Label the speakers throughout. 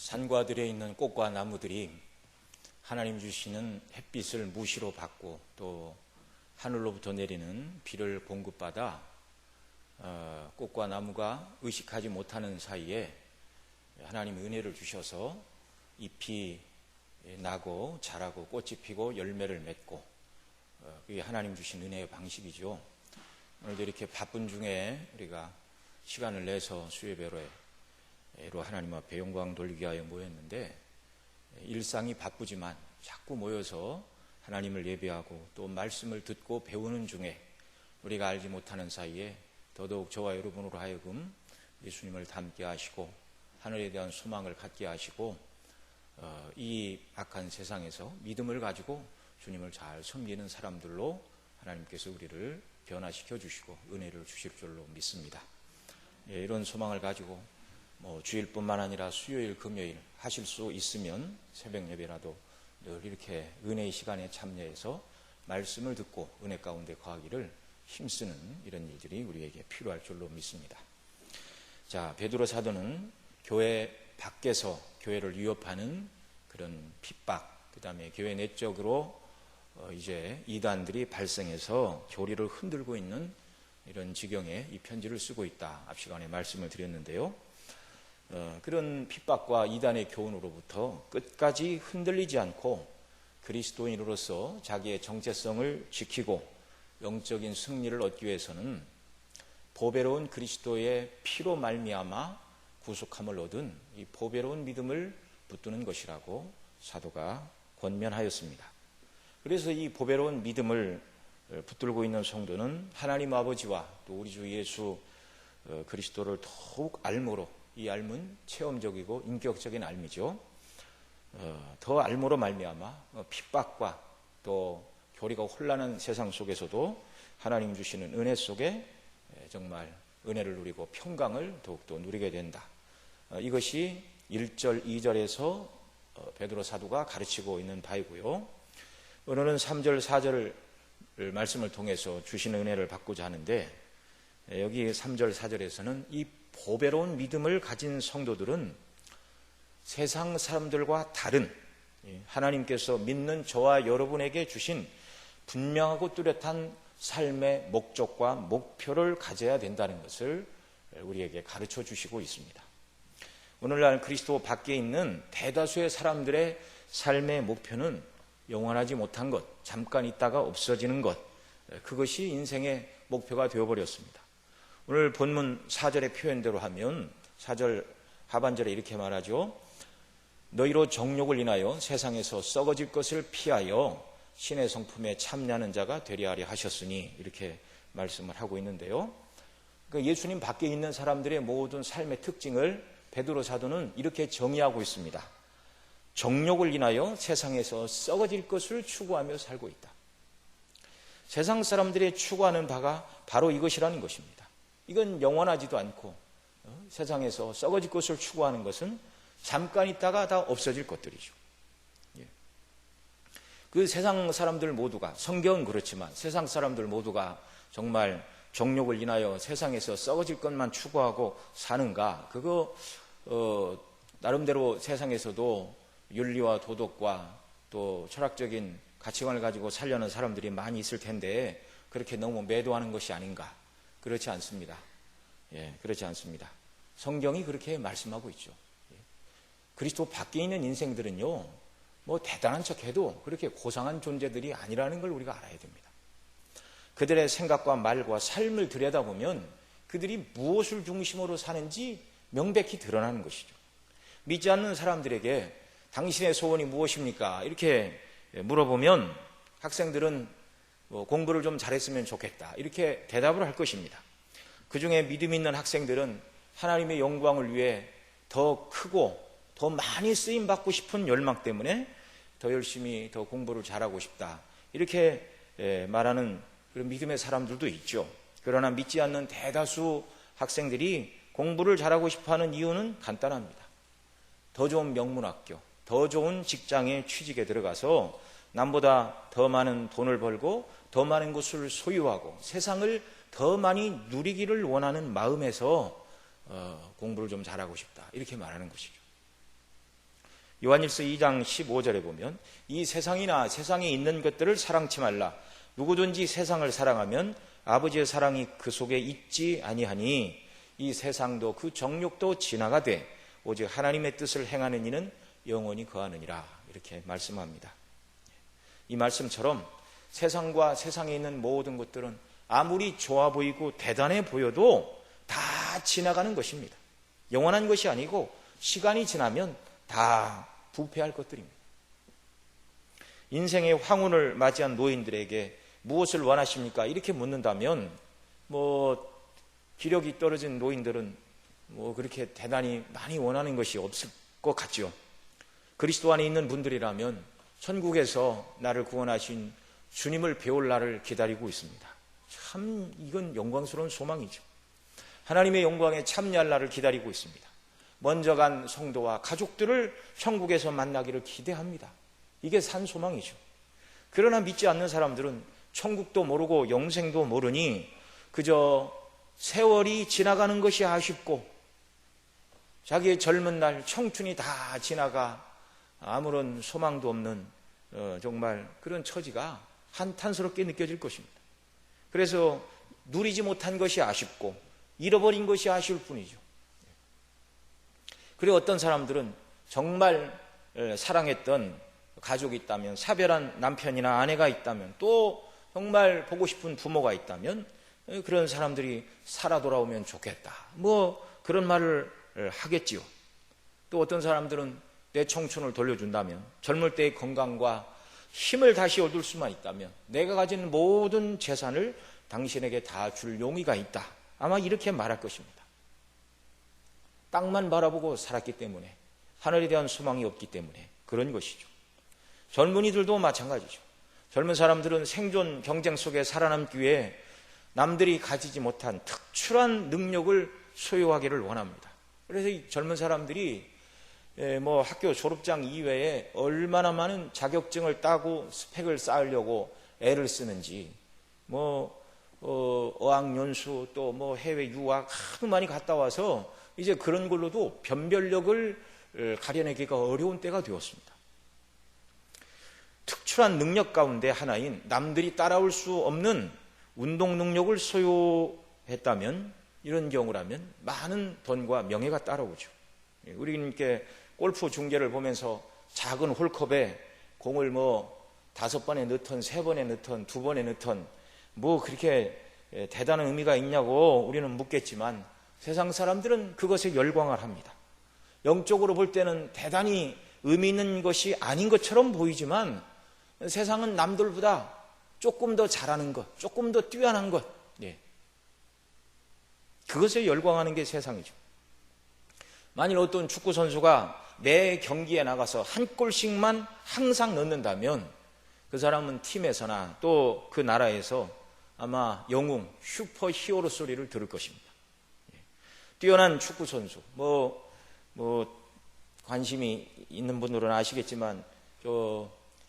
Speaker 1: 산과 들에 있는 꽃과 나무들이 하나님 주시는 햇빛을 무시로 받고 또 하늘로부터 내리는 비를 공급받아 꽃과 나무가 의식하지 못하는 사이에 하나님의 은혜를 주셔서 잎이 나고 자라고 꽃이 피고 열매를 맺고, 그게 하나님 주신 은혜의 방식이죠. 오늘도 이렇게 바쁜 중에 우리가 시간을 내서 수요예배로 하나님 앞에 영광 돌리기 위하여 모였는데, 일상이 바쁘지만 자꾸 모여서 하나님을 예배하고 또 말씀을 듣고 배우는 중에 우리가 알지 못하는 사이에 더더욱 저와 여러분으로 하여금 예수님을 닮게 하시고 하늘에 대한 소망을 갖게 하시고, 이 악한 세상에서 믿음을 가지고 주님을 잘 섬기는 사람들로 하나님께서 우리를 변화시켜 주시고 은혜를 주실 줄로 믿습니다. 이런 소망을 가지고 주일뿐만 아니라 수요일, 금요일 하실 수 있으면 새벽 예배라도 늘 이렇게 은혜의 시간에 참여해서 말씀을 듣고 은혜 가운데 거하기를 힘쓰는 이런 일들이 우리에게 필요할 줄로 믿습니다. 자, 베드로 사도는 교회 밖에서 교회를 위협하는 그런 핍박, 그 다음에 교회 내적으로 이제 이단들이 발생해서 교리를 흔들고 있는 이런 지경에 이 편지를 쓰고 있다. 앞 시간에 말씀을 드렸는데요. 그런 핍박과 이단의 교훈으로부터 끝까지 흔들리지 않고 그리스도인으로서 자기의 정체성을 지키고 영적인 승리를 얻기 위해서는 보배로운 그리스도의 피로 말미암아 구속함을 얻은 이 보배로운 믿음을 붙드는 것이라고 사도가 권면하였습니다. 그래서 이 보배로운 믿음을 붙들고 있는 성도는 하나님 아버지와 또 우리 주 예수 그리스도를 더욱 알므로, 이 알문 체험적이고 인격적인 알미죠. 더 알므로 말미암아 핍박과 또 교리가 혼란한 세상 속에서도 하나님 주시는 은혜 속에 정말 은혜를 누리고 평강을 더욱더 누리게 된다. 이것이 1절, 2절에서 베드로 사도가 가르치고 있는 바이고요. 오늘은 3절, 4절 말씀을 통해서 주시는 은혜를 받고자 하는데, 여기 3절, 4절에서는 이 보배로운 믿음을 가진 성도들은 세상 사람들과 다른 하나님께서 믿는 저와 여러분에게 주신 분명하고 뚜렷한 삶의 목적과 목표를 가져야 된다는 것을 우리에게 가르쳐 주시고 있습니다. 오늘날 그리스도 밖에 있는 대다수의 사람들의 삶의 목표는 영원하지 못한 것, 잠깐 있다가 없어지는 것, 그것이 인생의 목표가 되어버렸습니다. 오늘 본문 4절의 표현대로 하면 4절 하반절에 이렇게 말하죠. 너희로 정욕을 인하여 세상에서 썩어질 것을 피하여 신의 성품에 참여하는 자가 되려 하려 하셨으니, 이렇게 말씀을 하고 있는데요. 그러니까 예수님 밖에 있는 사람들의 모든 삶의 특징을 베드로 사도는 이렇게 정의하고 있습니다. 정욕을 인하여 세상에서 썩어질 것을 추구하며 살고 있다. 세상 사람들이 추구하는 바가 바로 이것이라는 것입니다. 이건 영원하지도 않고 세상에서 썩어질 것을 추구하는 것은 잠깐 있다가 다 없어질 것들이죠. 그 세상 사람들 모두가, 성경은 그렇지만 세상 사람들 모두가 정말 정욕을 인하여 세상에서 썩어질 것만 추구하고 사는가? 그거 나름대로 세상에서도 윤리와 도덕과 또 철학적인 가치관을 가지고 살려는 사람들이 많이 있을 텐데 그렇게 너무 매도하는 것이 아닌가? 그렇지 않습니다. 그렇지 않습니다. 성경이 그렇게 말씀하고 있죠. 그리스도 밖에 있는 인생들은요, 대단한 척해도 그렇게 고상한 존재들이 아니라는 걸 우리가 알아야 됩니다. 그들의 생각과 말과 삶을 들여다보면 그들이 무엇을 중심으로 사는지 명백히 드러나는 것이죠. 믿지 않는 사람들에게 당신의 소원이 무엇입니까? 이렇게 물어보면 학생들은 공부를 좀 잘했으면 좋겠다, 이렇게 대답을 할 것입니다. 그 중에 믿음 있는 학생들은 하나님의 영광을 위해 더 크고 더 많이 쓰임받고 싶은 열망 때문에 더 열심히 더 공부를 잘하고 싶다, 이렇게 말하는 그런 믿음의 사람들도 있죠. 그러나 믿지 않는 대다수 학생들이 공부를 잘하고 싶어하는 이유는 간단합니다. 더 좋은 명문학교, 더 좋은 직장에 취직에 들어가서 남보다 더 많은 돈을 벌고 더 많은 것을 소유하고 세상을 더 많이 누리기를 원하는 마음에서 공부를 좀 잘하고 싶다, 이렇게 말하는 것이죠. 요한일서 2장 15절에 보면 이 세상이나 세상에 있는 것들을 사랑치 말라. 누구든지 세상을 사랑하면 아버지의 사랑이 그 속에 있지 아니하니 이 세상도 그 정욕도 지나가되 오직 하나님의 뜻을 행하는 이는 영원히 거하느니라. 이렇게 말씀합니다. 이 말씀처럼 세상과 세상에 있는 모든 것들은 아무리 좋아 보이고 대단해 보여도 다 지나가는 것입니다. 영원한 것이 아니고 시간이 지나면 다 부패할 것들입니다. 인생의 황혼을 맞이한 노인들에게 무엇을 원하십니까? 이렇게 묻는다면 기력이 떨어진 노인들은 그렇게 대단히 많이 원하는 것이 없을 것 같죠. 그리스도 안에 있는 분들이라면 천국에서 나를 구원하신 주님을 배울 날을 기다리고 있습니다. 참 이건 영광스러운 소망이죠. 하나님의 영광에 참여할 날을 기다리고 있습니다. 먼저 간 성도와 가족들을 천국에서 만나기를 기대합니다. 이게 산 소망이죠. 그러나 믿지 않는 사람들은 천국도 모르고 영생도 모르니 그저 세월이 지나가는 것이 아쉽고 자기의 젊은 날 청춘이 다 지나가 아무런 소망도 없는 정말 그런 처지가 한탄스럽게 느껴질 것입니다. 그래서 누리지 못한 것이 아쉽고 잃어버린 것이 아쉬울 뿐이죠. 그리고 어떤 사람들은 정말 사랑했던 가족이 있다면, 사별한 남편이나 아내가 있다면, 또 정말 보고 싶은 부모가 있다면 그런 사람들이 살아 돌아오면 좋겠다, 그런 말을 하겠지요. 또 어떤 사람들은 내 청춘을 돌려준다면, 젊을 때의 건강과 힘을 다시 얻을 수만 있다면 내가 가진 모든 재산을 당신에게 다 줄 용의가 있다, 아마 이렇게 말할 것입니다. 땅만 바라보고 살았기 때문에, 하늘에 대한 소망이 없기 때문에 그런 것이죠. 젊은이들도 마찬가지죠. 젊은 사람들은 생존 경쟁 속에 살아남기 위해 남들이 가지지 못한 특출한 능력을 소유하기를 원합니다. 그래서 이 젊은 사람들이 학교 졸업장 이외에 얼마나 많은 자격증을 따고 스펙을 쌓으려고 애를 쓰는지, 어학연수 또 해외 유학 하도 많이 갔다 와서 이제 그런 걸로도 변별력을 가려내기가 어려운 때가 되었습니다. 특출한 능력 가운데 하나인 남들이 따라올 수 없는 운동 능력을 소유했다면, 이런 경우라면 많은 돈과 명예가 따라오죠. 우리는 이렇게 골프 중계를 보면서 작은 홀컵에 공을 5번에 넣던, 3번에 넣던, 2번에 넣던 그렇게 대단한 의미가 있냐고 우리는 묻겠지만, 세상 사람들은 그것에 열광을 합니다. 영적으로 볼 때는 대단히 의미 있는 것이 아닌 것처럼 보이지만 세상은 남들보다 조금 더 잘하는 것, 조금 더 뛰어난 것, 그것에 열광하는 게 세상이죠. 만일 어떤 축구 선수가 매 경기에 나가서 한 골씩만 항상 넣는다면 그 사람은 팀에서나 또 그 나라에서 아마 영웅, 슈퍼 히어로 소리를 들을 것입니다. 뛰어난 축구 선수, 관심이 있는 분들은 아시겠지만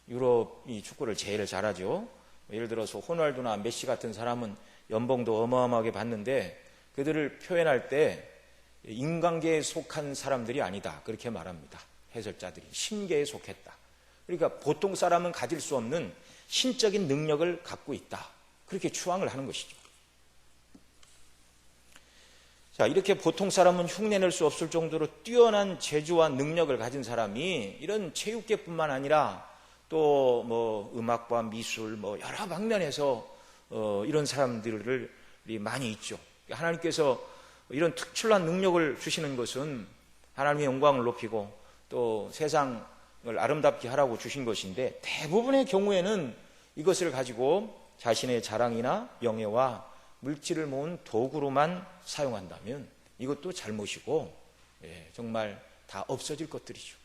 Speaker 1: 유럽이 축구를 제일 잘하죠. 예를 들어서 호날두나 메시 같은 사람은 연봉도 어마어마하게 받는데 그들을 표현할 때 인간계에 속한 사람들이 아니다, 그렇게 말합니다. 해설자들이 신계에 속했다. 그러니까 보통 사람은 가질 수 없는 신적인 능력을 갖고 있다, 그렇게 추앙을 하는 것이죠. 자, 이렇게 보통 사람은 흉내낼 수 없을 정도로 뛰어난 재주와 능력을 가진 사람이 이런 체육계뿐만 아니라 또 음악과 미술 여러 방면에서 이런 사람들이 많이 있죠. 하나님께서 이런 특출난 능력을 주시는 것은 하나님의 영광을 높이고 또 세상을 아름답게 하라고 주신 것인데, 대부분의 경우에는 이것을 가지고 자신의 자랑이나 명예와 물질을 모은 도구로만 사용한다면 이것도 잘못이고 정말 다 없어질 것들이죠.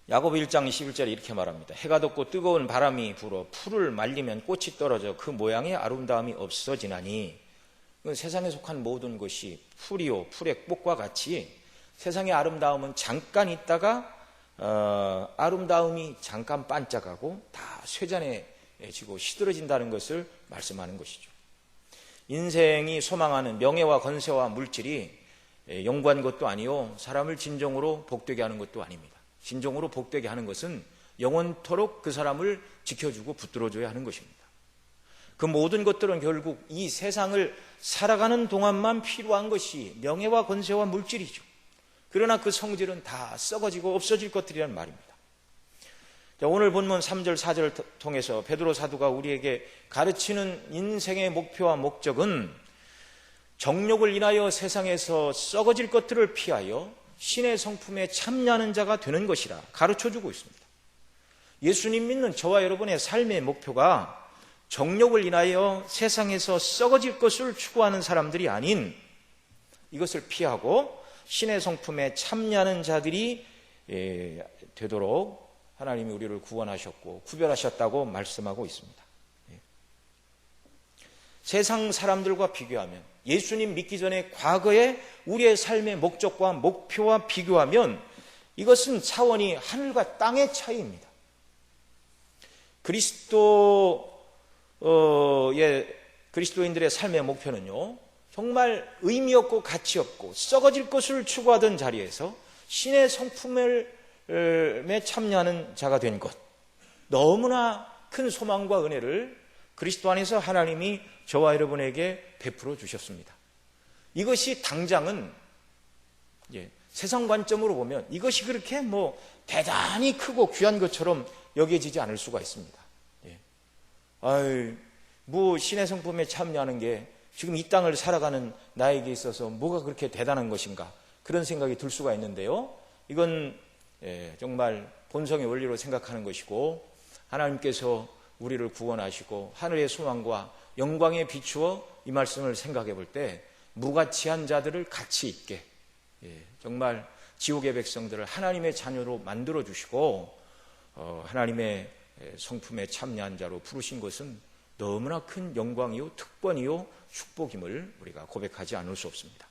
Speaker 1: 야고보 1장 21절에 이렇게 말합니다. 해가 돋고 뜨거운 바람이 불어 풀을 말리면 꽃이 떨어져 그 모양의 아름다움이 없어지나니, 세상에 속한 모든 것이 풀이요 풀의 꽃과 같이 세상의 아름다움은 잠깐 있다가 아름다움이 잠깐 반짝하고 다 쇠잔해지고 시들어진다는 것을 말씀하는 것이죠. 인생이 소망하는 명예와 권세와 물질이 연구한 것도 아니요 사람을 진정으로 복되게 하는 것도 아닙니다. 진정으로 복되게 하는 것은 영원토록 그 사람을 지켜주고 붙들어줘야 하는 것입니다. 그 모든 것들은 결국 이 세상을 살아가는 동안만 필요한 것이 명예와 권세와 물질이죠. 그러나 그 성질은 다 썩어지고 없어질 것들이란 말입니다. 오늘 본문 3절 4절을 통해서 베드로 사도가 우리에게 가르치는 인생의 목표와 목적은 정욕을 인하여 세상에서 썩어질 것들을 피하여 신의 성품에 참여하는 자가 되는 것이라 가르쳐주고 있습니다. 예수님 믿는 저와 여러분의 삶의 목표가 정욕을 인하여 세상에서 썩어질 것을 추구하는 사람들이 아닌 이것을 피하고 신의 성품에 참여하는 자들이 되도록 하나님이 우리를 구원하셨고 구별하셨다고 말씀하고 있습니다. 세상 사람들과 비교하면 예수님 믿기 전에 과거에 우리의 삶의 목적과 목표와 비교하면 이것은 차원이 하늘과 땅의 차이입니다. 그리스도인들의 삶의 목표는요, 정말 의미 없고 가치 없고 썩어질 것을 추구하던 자리에서 신의 성품에 참여하는 자가 된 것, 너무나 큰 소망과 은혜를 그리스도 안에서 하나님이 저와 여러분에게 베풀어 주셨습니다. 이것이 당장은 세상 관점으로 보면 이것이 그렇게 대단히 크고 귀한 것처럼 여겨지지 않을 수가 있습니다. 신의 성품에 참여하는 게 지금 이 땅을 살아가는 나에게 있어서 뭐가 그렇게 대단한 것인가, 그런 생각이 들 수가 있는데요, 이건 정말 본성의 원리로 생각하는 것이고 하나님께서 우리를 구원하시고 하늘의 소망과 영광에 비추어 이 말씀을 생각해 볼 때 무가치한 자들을 가치 있게 정말 지옥의 백성들을 하나님의 자녀로 만들어 주시고 하나님의 성품에 참여한 자로 부르신 것은 너무나 큰 영광이요 특권이요 축복임을 우리가 고백하지 않을 수 없습니다.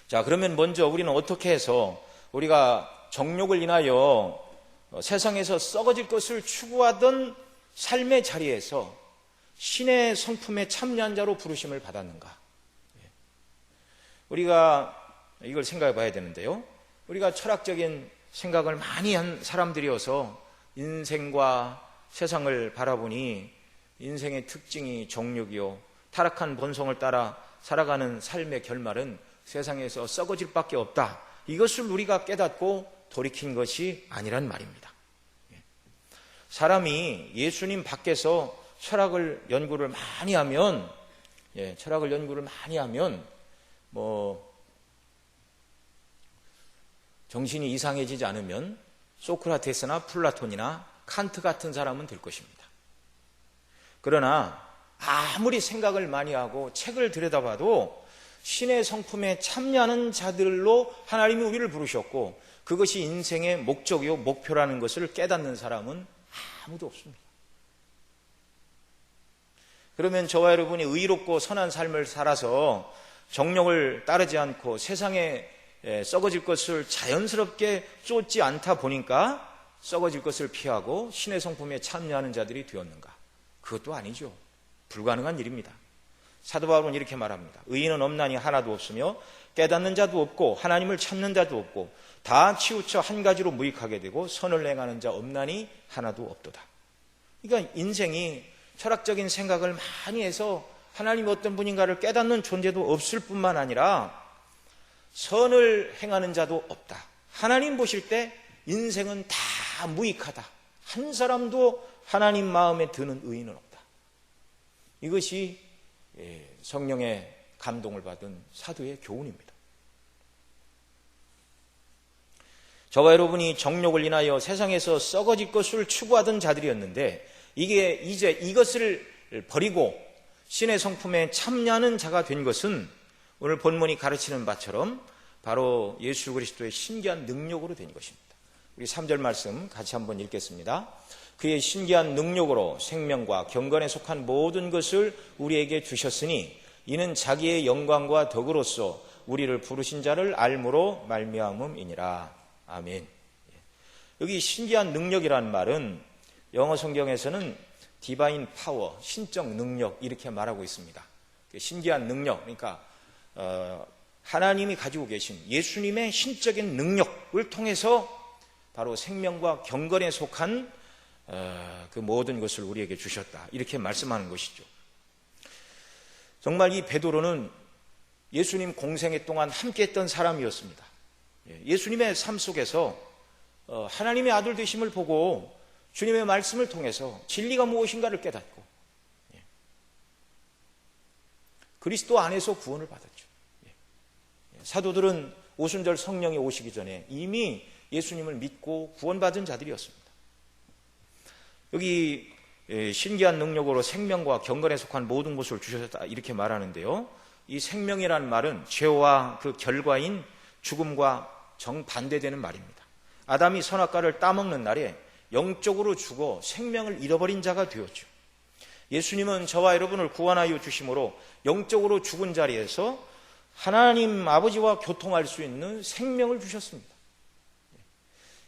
Speaker 1: 자, 그러면 먼저 우리는 어떻게 해서 우리가 정욕을 인하여 세상에서 썩어질 것을 추구하던 삶의 자리에서 신의 성품에 참여한 자로 부르심을 받았는가? 우리가 이걸 생각해 봐야 되는데요, 우리가 철학적인 생각을 많이 한 사람들이어서 인생과 세상을 바라보니 인생의 특징이 정욕이요 타락한 본성을 따라 살아가는 삶의 결말은 세상에서 썩어질 밖에 없다, 이것을 우리가 깨닫고 돌이킨 것이 아니란 말입니다. 사람이 예수님 밖에서 철학을 연구를 많이 하면 정신이 이상해지지 않으면 소크라테스나 플라톤이나 칸트 같은 사람은 될 것입니다. 그러나 아무리 생각을 많이 하고 책을 들여다봐도 신의 성품에 참여하는 자들로 하나님이 우리를 부르셨고 그것이 인생의 목적이요 목표라는 것을 깨닫는 사람은 아무도 없습니다. 그러면 저와 여러분이 의롭고 선한 삶을 살아서 정욕을 따르지 않고 세상에 썩어질 것을 자연스럽게 쫓지 않다 보니까 썩어질 것을 피하고 신의 성품에 참여하는 자들이 되었는가? 그것도 아니죠. 불가능한 일입니다. 사도 바울은 이렇게 말합니다. 의인은 없나니 하나도 없으며 깨닫는 자도 없고 하나님을 찾는 자도 없고 다 치우쳐 한 가지로 무익하게 되고 선을 행하는 자 없나니 하나도 없도다. 그러니까 인생이 철학적인 생각을 많이 해서 하나님이 어떤 분인가를 깨닫는 존재도 없을 뿐만 아니라 선을 행하는 자도 없다. 하나님 보실 때 인생은 다 무익하다. 한 사람도 하나님 마음에 드는 의인은 없다. 이것이 성령의 감동을 받은 사도의 교훈입니다. 저와 여러분이 정욕을 인하여 세상에서 썩어질 것을 추구하던 자들이었는데 이제 이것을 버리고 신의 성품에 참여하는 자가 된 것은 오늘 본문이 가르치는 바처럼 바로 예수 그리스도의 신기한 능력으로 된 것입니다. 우리 3절 말씀 같이 한번 읽겠습니다. 그의 신기한 능력으로 생명과 경건에 속한 모든 것을 우리에게 주셨으니 이는 자기의 영광과 덕으로서 우리를 부르신 자를 알므로 말미암음이니라. 아멘. 여기 신기한 능력이라는 말은 영어 성경에서는 디바인 파워, 신적 능력 이렇게 말하고 있습니다. 신기한 능력, 그러니까 하나님이 가지고 계신 예수님의 신적인 능력을 통해서 바로 생명과 경건에 속한 그 모든 것을 우리에게 주셨다, 이렇게 말씀하는 것이죠. 정말 이 베드로는 예수님 공생애 동안 함께했던 사람이었습니다. 예수님의 삶 속에서 하나님의 아들 되심을 보고 주님의 말씀을 통해서 진리가 무엇인가를 깨닫고 그리스도 안에서 구원을 받았죠. 사도들은 오순절 성령이 오시기 전에 이미 예수님을 믿고 구원받은 자들이었습니다. 여기 신기한 능력으로 생명과 경건에 속한 모든 것을 주셨다, 이렇게 말하는데요. 이 생명이라는 말은 죄와 그 결과인 죽음과 정반대되는 말입니다. 아담이 선악과를 따먹는 날에 영적으로 죽어 생명을 잃어버린 자가 되었죠. 예수님은 저와 여러분을 구원하여 주심으로 영적으로 죽은 자리에서 하나님 아버지와 교통할 수 있는 생명을 주셨습니다.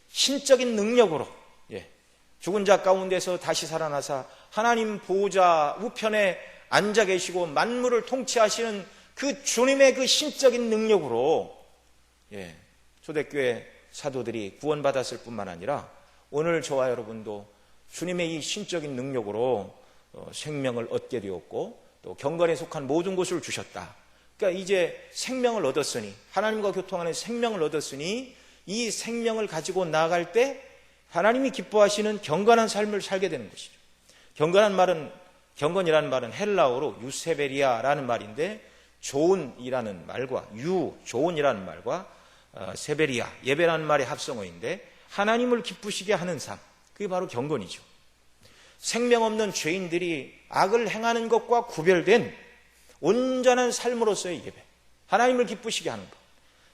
Speaker 1: 신적인 능력으로 죽은 자 가운데서 다시 살아나사 하나님 보호자 우편에 앉아 계시고 만물을 통치하시는 그 주님의 그 신적인 능력으로 초대교회 사도들이 구원받았을 뿐만 아니라 오늘 저와 여러분도 주님의 이 신적인 능력으로 생명을 얻게 되었고 또 경건에 속한 모든 것을 주셨다. 그러니까 이제 생명을 얻었으니, 하나님과 교통하는 생명을 얻었으니 이 생명을 가지고 나아갈 때 하나님이 기뻐하시는 경건한 삶을 살게 되는 것이죠. 경건이라는 말은 헬라어로 유세베리아라는 말인데, 좋은이라는 말과 좋은이라는 말과 세베리아, 예배라는 말의 합성어인데 하나님을 기쁘시게 하는 삶, 그게 바로 경건이죠. 생명 없는 죄인들이 악을 행하는 것과 구별된 온전한 삶으로서의 예배, 하나님을 기쁘시게 하는 것.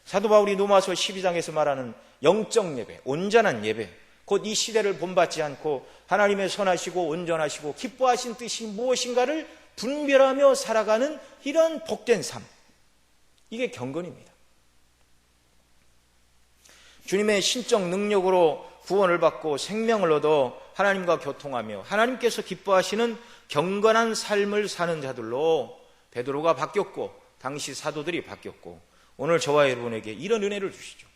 Speaker 1: 사도 바울이 로마서 12장에서 말하는 영적 예배, 온전한 예배, 곧 이 시대를 본받지 않고 하나님의 선하시고 온전하시고 기뻐하신 뜻이 무엇인가를 분별하며 살아가는 이런 복된 삶, 이게 경건입니다. 주님의 신적 능력으로 구원을 받고 생명을 얻어 하나님과 교통하며 하나님께서 기뻐하시는 경건한 삶을 사는 자들로 베드로가 바뀌었고 당시 사도들이 바뀌었고 오늘 저와 여러분에게 이런 은혜를 주시죠.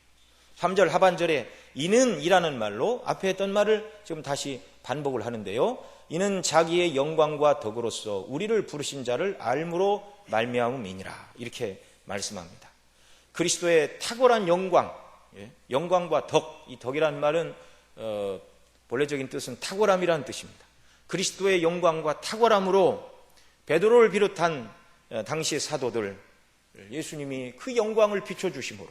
Speaker 1: 3절 하반절에 이는 이라는 말로 앞에 했던 말을 지금 다시 반복을 하는데요. 이는 자기의 영광과 덕으로서 우리를 부르신 자를 알므로 말미암음이니라, 이렇게 말씀합니다. 그리스도의 탁월한 영광, 영광과 덕, 이 덕이라는 말은 본래적인 뜻은 탁월함이라는 뜻입니다. 그리스도의 영광과 탁월함으로 베드로를 비롯한 당시 사도들, 예수님이 그 영광을 비춰주심으로,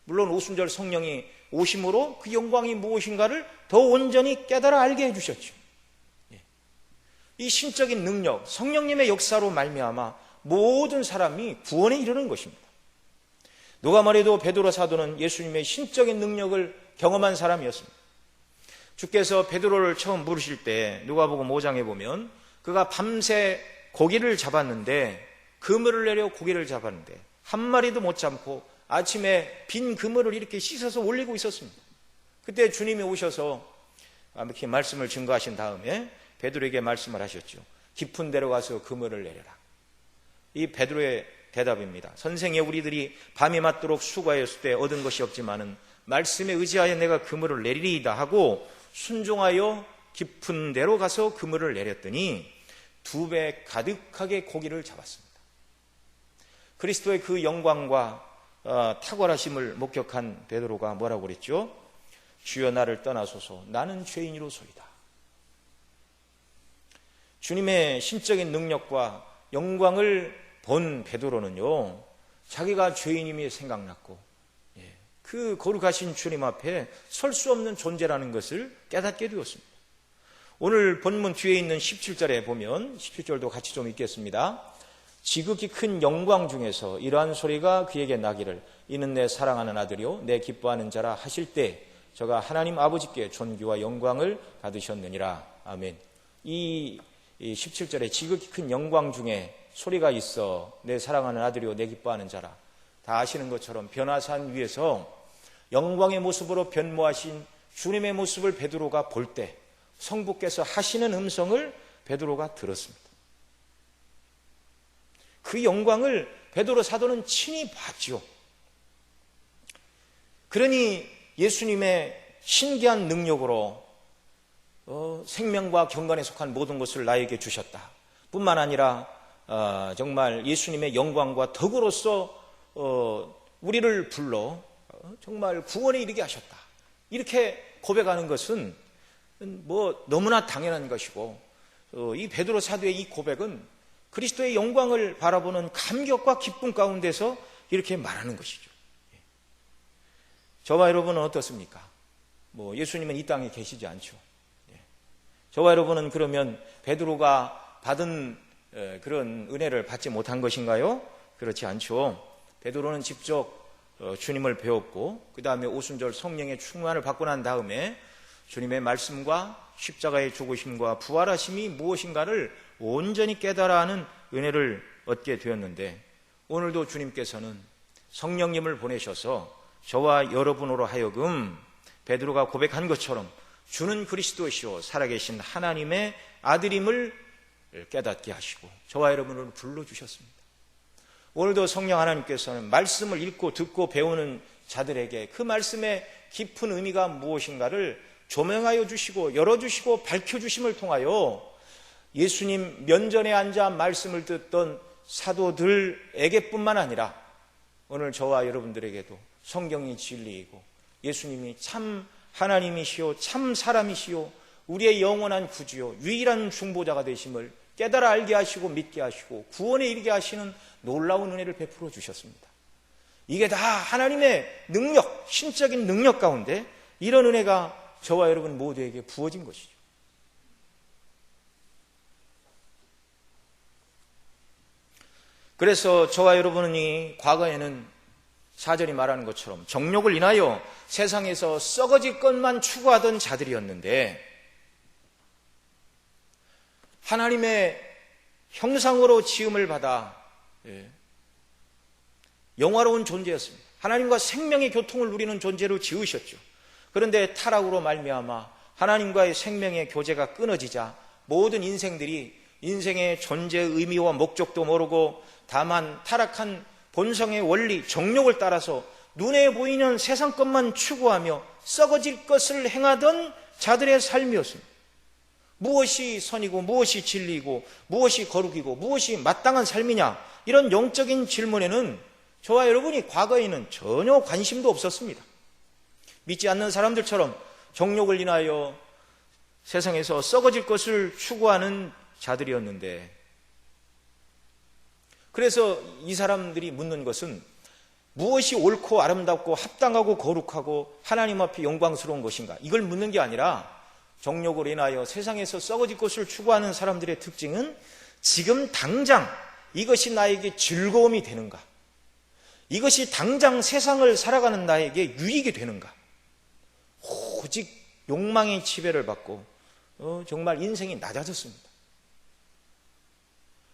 Speaker 1: 물론 오순절 성령이 오심으로 그 영광이 무엇인가를 더 온전히 깨달아 알게 해주셨죠. 이 신적인 능력, 성령님의 역사로 말미암아 모든 사람이 구원에 이르는 것입니다. 누가 말해도 베드로 사도는 예수님의 신적인 능력을 경험한 사람이었습니다. 주께서 베드로를 처음 부르실 때 누가복음 5장에 보면 그가 밤새 고기를 잡았는데, 그물을 내려 고기를 잡았는데 한 마리도 못 잡고 아침에 빈 그물을 이렇게 씻어서 올리고 있었습니다. 그때 주님이 오셔서 이렇게 말씀을 증거하신 다음에 베드로에게 말씀을 하셨죠. 깊은 데로 가서 그물을 내려라. 이 베드로의 대답입니다. 선생에 우리들이 밤이 맞도록 수고하였을 때 얻은 것이 없지만은 말씀에 의지하여 내가 그물을 내리리이다 하고 순종하여 깊은 데로 가서 그물을 내렸더니 2배 가득하게 고기를 잡았습니다. 그리스도의 그 영광과 탁월하심을 목격한 베드로가 뭐라고 그랬죠? 주여 나를 떠나소서, 나는 죄인이로소이다. 주님의 신적인 능력과 영광을 본 베드로는요, 자기가 죄인임이 생각났고 그 거룩하신 주님 앞에 설 수 없는 존재라는 것을 깨닫게 되었습니다. 오늘 본문 뒤에 있는 17절에 보면, 17절도 같이 좀 읽겠습니다. 지극히 큰 영광 중에서 이러한 소리가 그에게 나기를 이는 내 사랑하는 아들이요 내 기뻐하는 자라 하실 때 저가 하나님 아버지께 존귀와 영광을 받으셨느니라. 아멘. 이 17절에 지극히 큰 영광 중에 소리가 있어 내 사랑하는 아들이요 내 기뻐하는 자라. 다 아시는 것처럼 변화산 위에서 영광의 모습으로 변모하신 주님의 모습을 베드로가 볼 때 성부께서 하시는 음성을 베드로가 들었습니다. 그 영광을 베드로 사도는 친히 봤죠. 그러니 예수님의 신기한 능력으로 생명과 경건에 속한 모든 것을 나에게 주셨다. 뿐만 아니라 정말 예수님의 영광과 덕으로서 우리를 불러 정말 구원에 이르게 하셨다. 이렇게 고백하는 것은 뭐 너무나 당연한 것이고, 이 베드로 사도의 이 고백은 그리스도의 영광을 바라보는 감격과 기쁨 가운데서 이렇게 말하는 것이죠. 저와 여러분은 어떻습니까? 예수님은 이 땅에 계시지 않죠. 저와 여러분은 그러면 베드로가 받은 그런 은혜를 받지 못한 것인가요? 그렇지 않죠. 베드로는 직접 주님을 배웠고, 그 다음에 오순절 성령의 충만을 받고 난 다음에 주님의 말씀과 십자가의 죽으심과 부활하심이 무엇인가를 온전히 깨달아 하는 은혜를 얻게 되었는데, 오늘도 주님께서는 성령님을 보내셔서 저와 여러분으로 하여금 베드로가 고백한 것처럼 주는 그리스도시요 살아계신 하나님의 아들임을 깨닫게 하시고 저와 여러분을 불러주셨습니다. 오늘도 성령 하나님께서는 말씀을 읽고 듣고 배우는 자들에게 그 말씀의 깊은 의미가 무엇인가를 조명하여 주시고 열어주시고 밝혀주심을 통하여 예수님 면전에 앉아 말씀을 듣던 사도들에게뿐만 아니라 오늘 저와 여러분들에게도 성경이 진리이고 예수님이 참 하나님이시오 참 사람이시오 우리의 영원한 구주요 유일한 중보자가 되심을 깨달아 알게 하시고 믿게 하시고 구원에 이르게 하시는 놀라운 은혜를 베풀어 주셨습니다. 이게 다 하나님의 능력, 신적인 능력 가운데 이런 은혜가 저와 여러분 모두에게 부어진 것이죠. 그래서 저와 여러분이 과거에는 4절이 말하는 것처럼 정욕을 인하여 세상에서 썩어질 것만 추구하던 자들이었는데 하나님의 형상으로 지음을 받아 영화로운 존재였습니다. 하나님과 생명의 교통을 누리는 존재로 지으셨죠. 그런데 타락으로 말미암아 하나님과의 생명의 교제가 끊어지자 모든 인생들이 인생의 존재의 의미와 목적도 모르고 다만 타락한 본성의 원리, 정욕을 따라서 눈에 보이는 세상 것만 추구하며 썩어질 것을 행하던 자들의 삶이었습니다. 무엇이 선이고 무엇이 진리이고 무엇이 거룩이고 무엇이 마땅한 삶이냐 이런 영적인 질문에는 저와 여러분이 과거에는 전혀 관심도 없었습니다. 믿지 않는 사람들처럼 정욕을 인하여 세상에서 썩어질 것을 추구하는 자들이었는데 그래서 이 사람들이 묻는 것은 무엇이 옳고 아름답고 합당하고 거룩하고 하나님 앞에 영광스러운 것인가 이걸 묻는 게 아니라 정욕으로 인하여 세상에서 썩어질 것을 추구하는 사람들의 특징은 지금 당장 이것이 나에게 즐거움이 되는가 이것이 당장 세상을 살아가는 나에게 유익이 되는가 오직 욕망의 지배를 받고 정말 인생이 낮아졌습니다.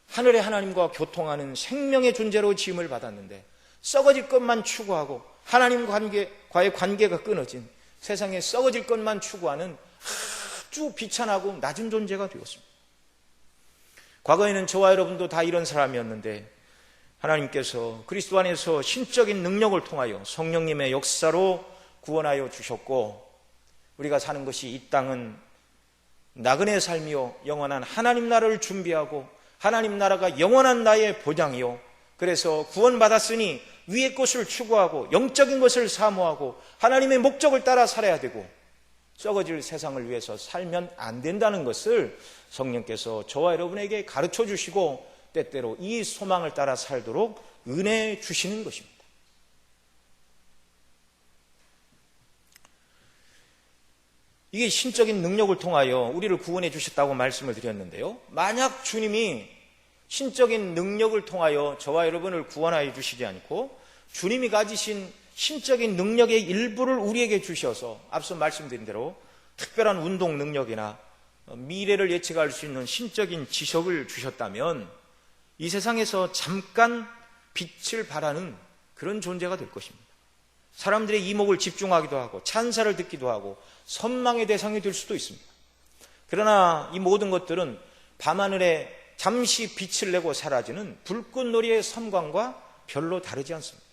Speaker 1: 하늘의 하나님과 교통하는 생명의 존재로 지음을 받았는데 썩어질 것만 추구하고 하나님과의 관계가 끊어진 세상에 썩어질 것만 추구하는 아주 비천하고 낮은 존재가 되었습니다. 과거에는 저와 여러분도 다 이런 사람이었는데 하나님께서 그리스도 안에서 신적인 능력을 통하여 성령님의 역사로 구원하여 주셨고 우리가 사는 것이 이 땅은 나그네 삶이요 영원한 하나님 나라를 준비하고 하나님 나라가 영원한 나의 보장이요 그래서 구원받았으니 위의 것을 추구하고 영적인 것을 사모하고 하나님의 목적을 따라 살아야 되고 썩어질 세상을 위해서 살면 안 된다는 것을 성령께서 저와 여러분에게 가르쳐 주시고 때때로 이 소망을 따라 살도록 은혜 주시는 것입니다. 이게 신적인 능력을 통하여 우리를 구원해 주셨다고 말씀을 드렸는데요. 만약 주님이 신적인 능력을 통하여 저와 여러분을 구원하여 주시지 않고 주님이 가지신 신적인 능력의 일부를 우리에게 주셔서 앞서 말씀드린 대로 특별한 운동 능력이나 미래를 예측할 수 있는 신적인 지식을 주셨다면 이 세상에서 잠깐 빛을 발하는 그런 존재가 될 것입니다. 사람들의 이목을 집중하기도 하고 찬사를 듣기도 하고 선망의 대상이 될 수도 있습니다. 그러나 이 모든 것들은 밤하늘에 잠시 빛을 내고 사라지는 불꽃놀이의 섬광과 별로 다르지 않습니다.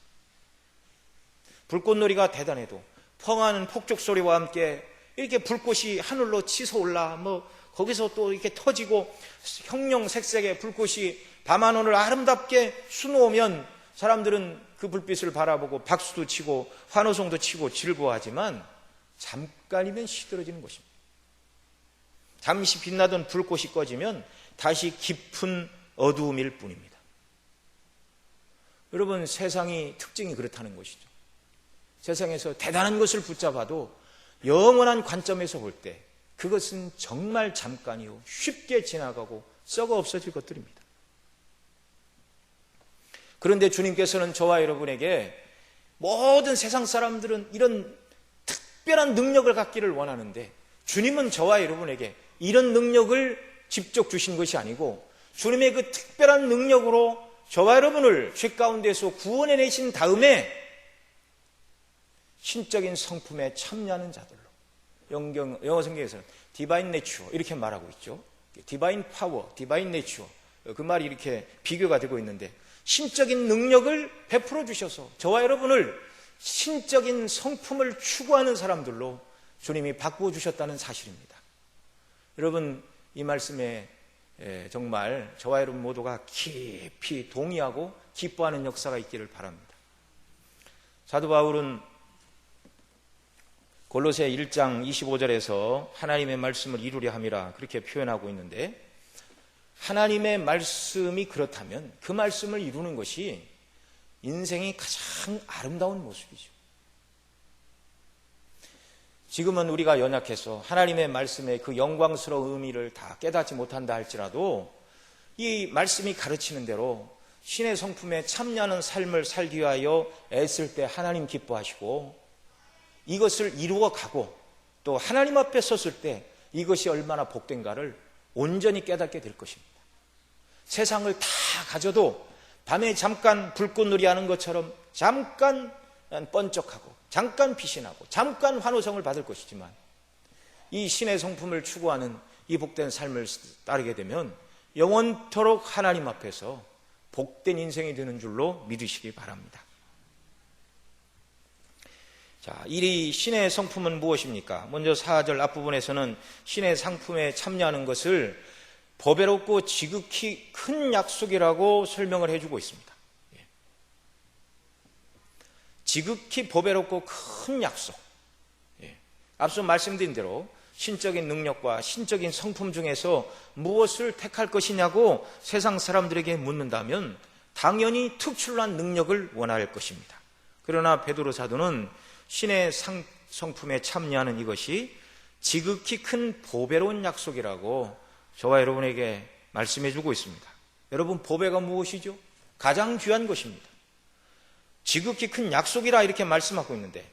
Speaker 1: 불꽃놀이가 대단해도 펑하는 폭죽 소리와 함께 이렇게 불꽃이 하늘로 치솟올라 거기서 또 이렇게 터지고 형형색색의 불꽃이 밤하늘을 아름답게 수놓으면 사람들은 그 불빛을 바라보고 박수도 치고 환호성도 치고 즐거워하지만 잠깐이면 시들어지는 것입니다. 잠시 빛나던 불꽃이 꺼지면 다시 깊은 어두움일 뿐입니다. 여러분, 세상이 특징이 그렇다는 것이죠. 세상에서 대단한 것을 붙잡아도 영원한 관점에서 볼 때 그것은 정말 잠깐이요 쉽게 지나가고 썩어 없어질 것들입니다. 그런데 주님께서는 저와 여러분에게 모든 세상 사람들은 이런 특별한 능력을 갖기를 원하는데 주님은 저와 여러분에게 이런 능력을 직접 주신 것이 아니고 주님의 그 특별한 능력으로 저와 여러분을 죄 가운데서 구원해내신 다음에 신적인 성품에 참여하는 자들로, 영어 성경에서는 디바인 내추어 이렇게 말하고 있죠. 디바인 파워, 디바인 내추어, 그 말이 이렇게 비교가 되고 있는데 신적인 능력을 베풀어 주셔서 저와 여러분을 신적인 성품을 추구하는 사람들로 주님이 바꾸어 주셨다는 사실입니다. 여러분, 이 말씀에 정말 저와 여러분 모두가 깊이 동의하고 기뻐하는 역사가 있기를 바랍니다. 사도 바울은 골로새 1장 25절에서 하나님의 말씀을 이루려 함이라 그렇게 표현하고 있는데, 하나님의 말씀이 그렇다면 그 말씀을 이루는 것이 인생이 가장 아름다운 모습이죠. 지금은 우리가 연약해서 하나님의 말씀의 그 영광스러운 의미를 다 깨닫지 못한다 할지라도 이 말씀이 가르치는 대로 신의 성품에 참여하는 삶을 살기 위하여 애쓸 때 하나님 기뻐하시고, 이것을 이루어가고 또 하나님 앞에 섰을 때 이것이 얼마나 복된가를 온전히 깨닫게 될 것입니다. 세상을 다 가져도 밤에 잠깐 불꽃놀이 하는 것처럼 잠깐 번쩍하고 잠깐 빛이 나고 잠깐 환호성을 받을 것이지만, 이 신의 성품을 추구하는 이 복된 삶을 따르게 되면 영원토록 하나님 앞에서 복된 인생이 되는 줄로 믿으시기 바랍니다. 자, 이 신의 성품은 무엇입니까? 먼저 4절 앞부분에서는 신의 상품에 참여하는 것을 보배롭고 지극히 큰 약속이라고 설명을 해주고 있습니다. 지극히 보배롭고 큰 약속. 앞서 말씀드린 대로 신적인 능력과 신적인 성품 중에서 무엇을 택할 것이냐고 세상 사람들에게 묻는다면 당연히 특출난 능력을 원할 것입니다. 그러나 베드로 사도는 신의 성품에 참여하는 이것이 지극히 큰 보배로운 약속이라고 저와 여러분에게 말씀해 주고 있습니다. 여러분, 보배가 무엇이죠? 가장 귀한 것입니다. 지극히 큰 약속이라 이렇게 말씀하고 있는데,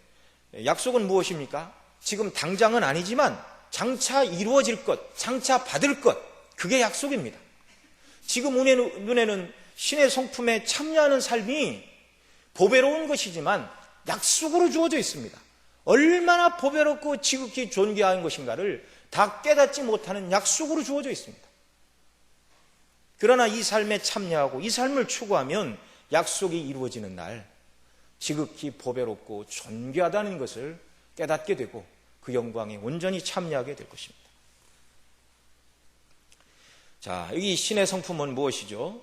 Speaker 1: 약속은 무엇입니까? 지금 당장은 아니지만 장차 이루어질 것, 장차 받을 것, 그게 약속입니다. 지금 눈에는 신의 성품에 참여하는 삶이 보배로운 것이지만 약속으로 주어져 있습니다. 얼마나 보배롭고 지극히 존귀한 것인가를 다 깨닫지 못하는 약속으로 주어져 있습니다. 그러나 이 삶에 참여하고 이 삶을 추구하면 약속이 이루어지는 날 지극히 보배롭고 존귀하다는 것을 깨닫게 되고 그 영광에 온전히 참여하게 될 것입니다. 자, 이 신의 성품은 무엇이죠?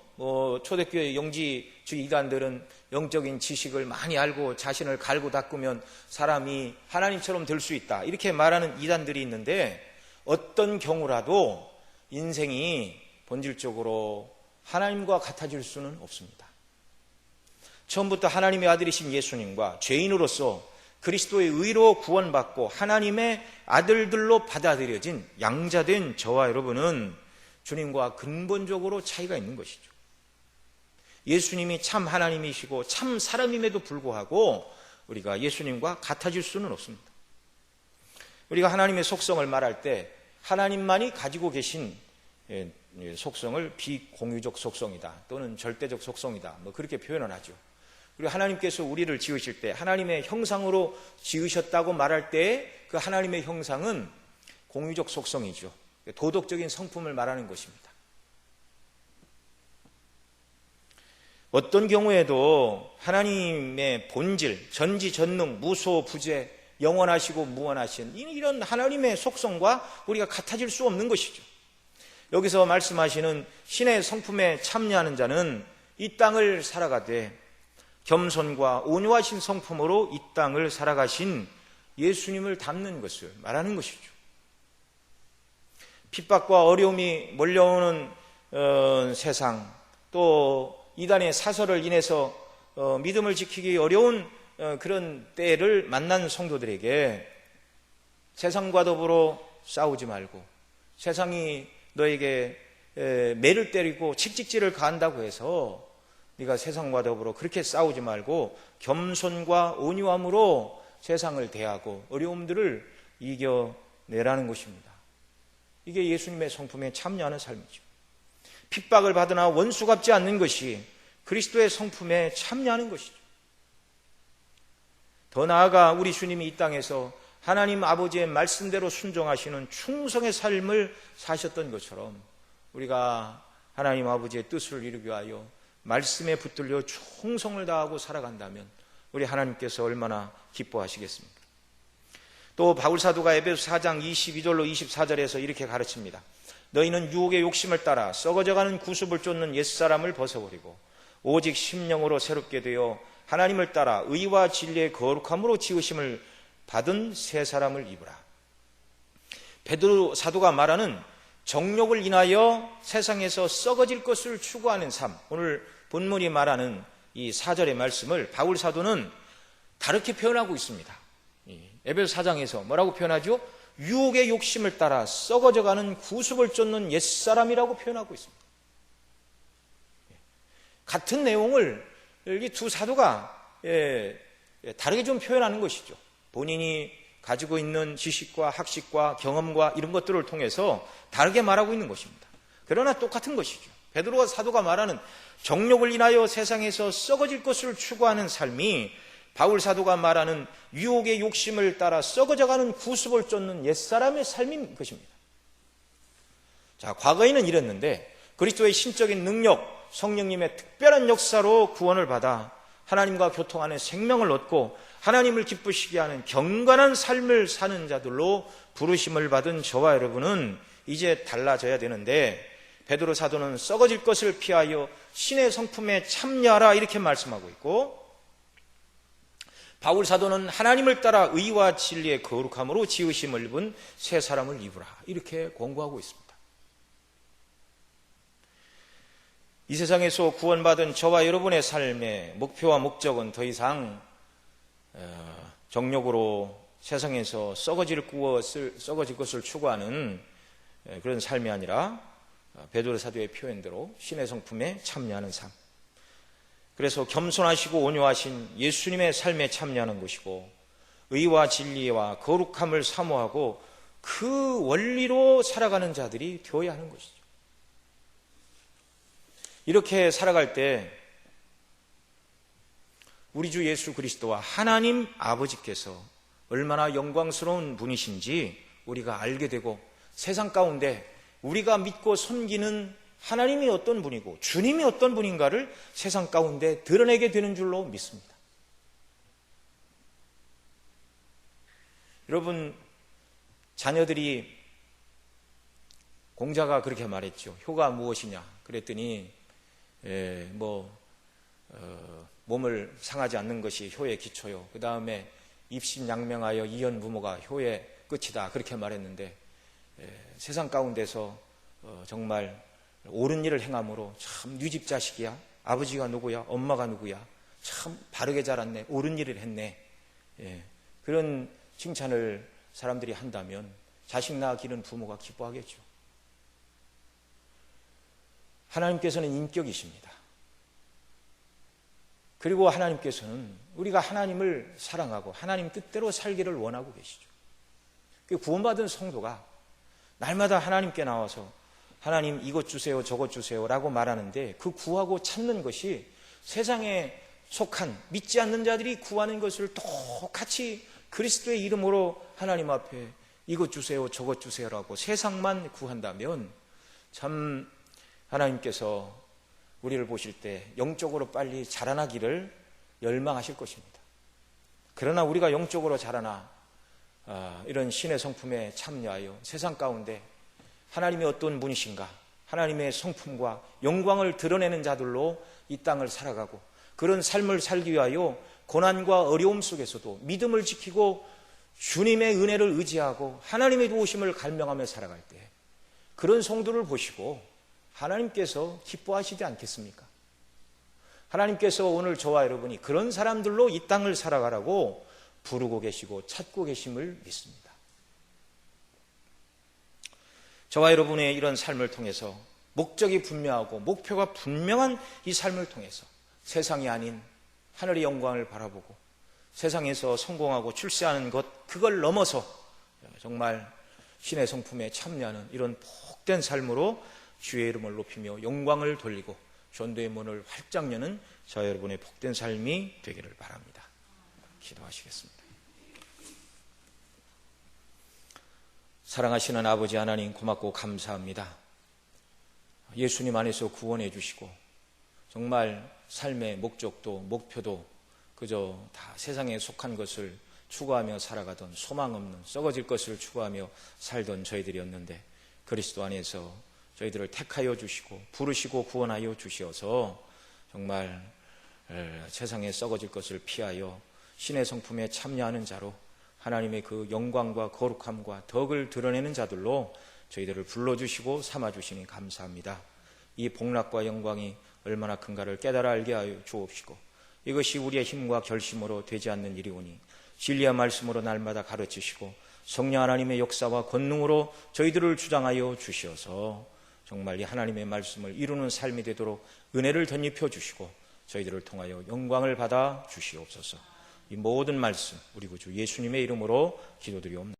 Speaker 1: 초대교회 영지주의 이단들은 영적인 지식을 많이 알고 자신을 갈고 닦으면 사람이 하나님처럼 될 수 있다, 이렇게 말하는 이단들이 있는데, 어떤 경우라도 인생이 본질적으로 하나님과 같아질 수는 없습니다. 처음부터 하나님의 아들이신 예수님과 죄인으로서 그리스도의 의로 구원받고 하나님의 아들들로 받아들여진 양자된 저와 여러분은 주님과 근본적으로 차이가 있는 것이죠. 예수님이 참 하나님이시고 참 사람임에도 불구하고 우리가 예수님과 같아질 수는 없습니다. 우리가 하나님의 속성을 말할 때 하나님만이 가지고 계신 속성을 비공유적 속성이다 또는 절대적 속성이다, 그렇게 표현을 하죠. 그리고 하나님께서 우리를 지으실 때 하나님의 형상으로 지으셨다고 말할 때 그 하나님의 형상은 공유적 속성이죠. 도덕적인 성품을 말하는 것입니다. 어떤 경우에도 하나님의 본질, 전지전능, 무소부재, 영원하시고 무한하신 이런 하나님의 속성과 우리가 같아질 수 없는 것이죠. 여기서 말씀하시는 신의 성품에 참여하는 자는 이 땅을 살아가되 겸손과 온유하신 성품으로 이 땅을 살아가신 예수님을 닮는 것을 말하는 것이죠. 핍박과 어려움이 몰려오는 세상, 또 이단의 사설을 인해서 믿음을 지키기 어려운 그런 때를 만난 성도들에게 세상과 더불어 싸우지 말고, 세상이 너에게 매를 때리고 채찍질을 가한다고 해서 네가 세상과 더불어 그렇게 싸우지 말고 겸손과 온유함으로 세상을 대하고 어려움들을 이겨내라는 것입니다. 이게 예수님의 성품에 참여하는 삶이죠. 핍박을 받으나 원수 갚지 않는 것이 그리스도의 성품에 참여하는 것이죠. 더 나아가 우리 주님이 이 땅에서 하나님 아버지의 말씀대로 순종하시는 충성의 삶을 사셨던 것처럼 우리가 하나님 아버지의 뜻을 이루기 위하여 말씀에 붙들려 충성을 다하고 살아간다면 우리 하나님께서 얼마나 기뻐하시겠습니까? 또 바울 사도가 에베소 4장 22절로 24절에서 이렇게 가르칩니다. 너희는 유혹의 욕심을 따라 썩어져가는 구습을 쫓는 옛사람을 벗어버리고 오직 심령으로 새롭게 되어 하나님을 따라 의와 진리의 거룩함으로 지으심을 받은 새 사람을 입으라. 베드로 사도가 말하는 정욕을 인하여 세상에서 썩어질 것을 추구하는 삶, 오늘 본문이 말하는 이 4절의 말씀을 바울 사도는 다르게 표현하고 있습니다. 에베소 4장에서 뭐라고 표현하죠? 유혹의 욕심을 따라 썩어져가는 구습을 쫓는 옛사람이라고 표현하고 있습니다. 같은 내용을 이 두 사도가 다르게 좀 표현하는 것이죠. 본인이 가지고 있는 지식과 학식과 경험과 이런 것들을 통해서 다르게 말하고 있는 것입니다. 그러나 똑같은 것이죠. 베드로와 사도가 말하는 정욕을 인하여 세상에서 썩어질 것을 추구하는 삶이 바울 사도가 말하는 유혹의 욕심을 따라 썩어져가는 구습을 쫓는 옛사람의 삶인 것입니다. 자, 과거에는 이랬는데 그리스도의 신적인 능력, 성령님의 특별한 역사로 구원을 받아 하나님과 교통하는 생명을 얻고 하나님을 기쁘시게 하는 경건한 삶을 사는 자들로 부르심을 받은 저와 여러분은 이제 달라져야 되는데 베드로 사도는 썩어질 것을 피하여 신의 성품에 참여하라 이렇게 말씀하고 있고 바울 사도는 하나님을 따라 의와 진리의 거룩함으로 지으심을 입은 새 사람을 입으라 이렇게 권고하고 있습니다. 이 세상에서 구원받은 저와 여러분의 삶의 목표와 목적은 더 이상 정욕으로 세상에서 썩어질 것을 추구하는 그런 삶이 아니라 베드로 사도의 표현대로 신의 성품에 참여하는 삶. 그래서 겸손하시고 온유하신 예수님의 삶에 참여하는 것이고 의와 진리와 거룩함을 사모하고 그 원리로 살아가는 자들이 되어야 하는 것이죠. 이렇게 살아갈 때 우리 주 예수 그리스도와 하나님 아버지께서 얼마나 영광스러운 분이신지 우리가 알게 되고 세상 가운데 우리가 믿고 섬기는 하나님이 어떤 분이고 주님이 어떤 분인가를 세상 가운데 드러내게 되는 줄로 믿습니다. 여러분, 자녀들이 공자가 그렇게 말했죠. 효가 무엇이냐 그랬더니 몸을 상하지 않는 것이 효의 기초요. 그 다음에 입신양명하여 이연부모가 효의 끝이다 그렇게 말했는데 세상 가운데서 정말 옳은 일을 행함으로 참 네 집 자식이야, 아버지가 누구야, 엄마가 누구야, 참 바르게 자랐네, 옳은 일을 했네, 그런 칭찬을 사람들이 한다면 자식 낳아 기른 부모가 기뻐하겠죠. 하나님께서는 인격이십니다. 그리고 하나님께서는 우리가 하나님을 사랑하고 하나님 뜻대로 살기를 원하고 계시죠. 구원받은 성도가 날마다 하나님께 나와서 하나님 이것 주세요 저것 주세요 라고 말하는데 그 구하고 찾는 것이 세상에 속한 믿지 않는 자들이 구하는 것을 똑같이 그리스도의 이름으로 하나님 앞에 이것 주세요 저것 주세요라고 세상만 구한다면 참 하나님께서 우리를 보실 때 영적으로 빨리 자라나기를 열망하실 것입니다. 그러나 우리가 영적으로 자라나 이런 신의 성품에 참여하여 세상 가운데 하나님이 어떤 분이신가, 하나님의 성품과 영광을 드러내는 자들로 이 땅을 살아가고 그런 삶을 살기 위하여 고난과 어려움 속에서도 믿음을 지키고 주님의 은혜를 의지하고 하나님의 도우심을 갈망하며 살아갈 때 그런 성도를 보시고 하나님께서 기뻐하시지 않겠습니까? 하나님께서 오늘 저와 여러분이 그런 사람들로 이 땅을 살아가라고 부르고 계시고 찾고 계심을 믿습니다. 저와 여러분의 이런 삶을 통해서 목적이 분명하고 목표가 분명한 이 삶을 통해서 세상이 아닌 하늘의 영광을 바라보고 세상에서 성공하고 출세하는 것, 그걸 넘어서 정말 신의 성품에 참여하는 이런 복된 삶으로 주의 이름을 높이며 영광을 돌리고 전도의 문을 활짝 여는 저 여러분의 복된 삶이 되기를 바랍니다. 기도하시겠습니다. 사랑하시는 아버지 하나님, 고맙고 감사합니다. 예수님 안에서 구원해 주시고 정말 삶의 목적도 목표도 그저 다 세상에 속한 것을 추구하며 살아가던 소망 없는 썩어질 것을 추구하며 살던 저희들이었는데 그리스도 안에서 저희들을 택하여 주시고 부르시고 구원하여 주시어서 정말 세상에 썩어질 것을 피하여 신의 성품에 참여하는 자로 하나님의 그 영광과 거룩함과 덕을 드러내는 자들로 저희들을 불러주시고 삼아주시니 감사합니다. 이 복락과 영광이 얼마나 큰가를 깨달아 알게 하여 주옵시고 이것이 우리의 힘과 결심으로 되지 않는 일이오니 진리의 말씀으로 날마다 가르치시고 성령 하나님의 역사와 권능으로 저희들을 주장하여 주시어서 정말 이 하나님의 말씀을 이루는 삶이 되도록 은혜를 덧입혀 주시고 저희들을 통하여 영광을 받아 주시옵소서. 이 모든 말씀 우리 구주 예수님의 이름으로 기도드리옵나이다.